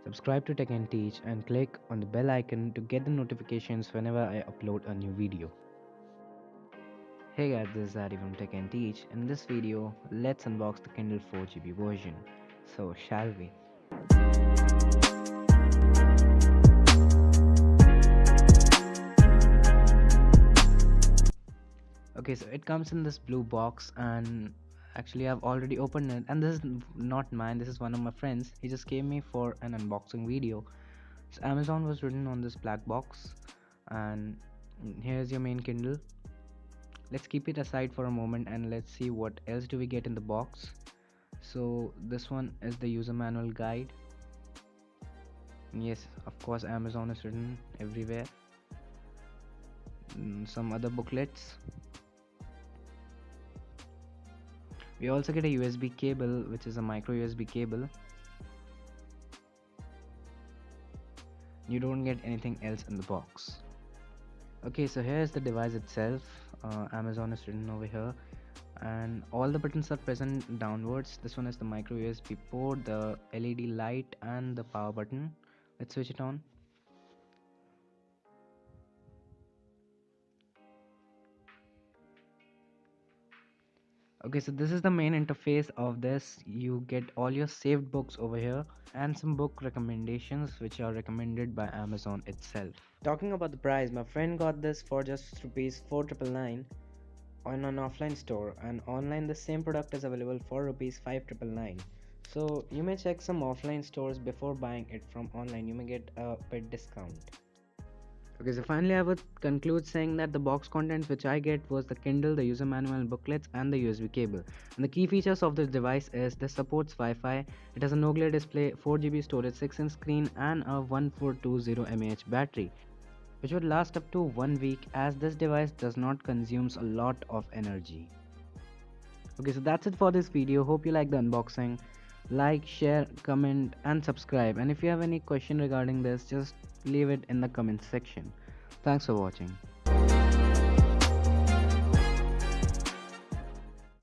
Subscribe to Tech and Teach and click on the bell icon to get the notifications whenever I upload a new video. Hey guys, this is Ari from Tech and Teach. In this video, let's unbox the Kindle 4GB version. So, shall we? Okay, so it comes in this blue box, and actually I've already opened it, and this is not mine, this is one of my friends. He just gave me for an unboxing video. So Amazon was written on this black box, and here's your main Kindle. Let's keep it aside for a moment and let's see what else do we get in the box. So this one is the user manual guide. Yes, of course Amazon is written everywhere. Some other booklets. We also get a USB cable, which is a micro USB cable. You don't get anything else in the box. Okay, so here's the device itself. Amazon is written over here, and all the buttons are present downwards. This one is the micro USB port, the LED light, and the power button. Let's switch it on. Okay, so this is the main interface of this. You get all your saved books over here and some book recommendations which are recommended by Amazon itself. Talking about the price, my friend got this for just rupees 4,999 on an offline store, and online the same product is available for rupees 5,999. So you may check some offline stores before buying it from online. You may get a bit discount. Okay, so finally I would conclude saying that the box contents which I get was the Kindle, the user manual, booklets, and the USB cable. And the key features of this device is this supports Wi-Fi, it has a no-glare display, 4GB storage, 6-inch screen, and a 1420 mAh battery, which would last up to 1 week as this device does not consume a lot of energy. Okay, so that's it for this video. Hope you like the unboxing. Like, share, comment, and subscribe. And if you have any question regarding this, just leave it in the comment section. Thanks for watching.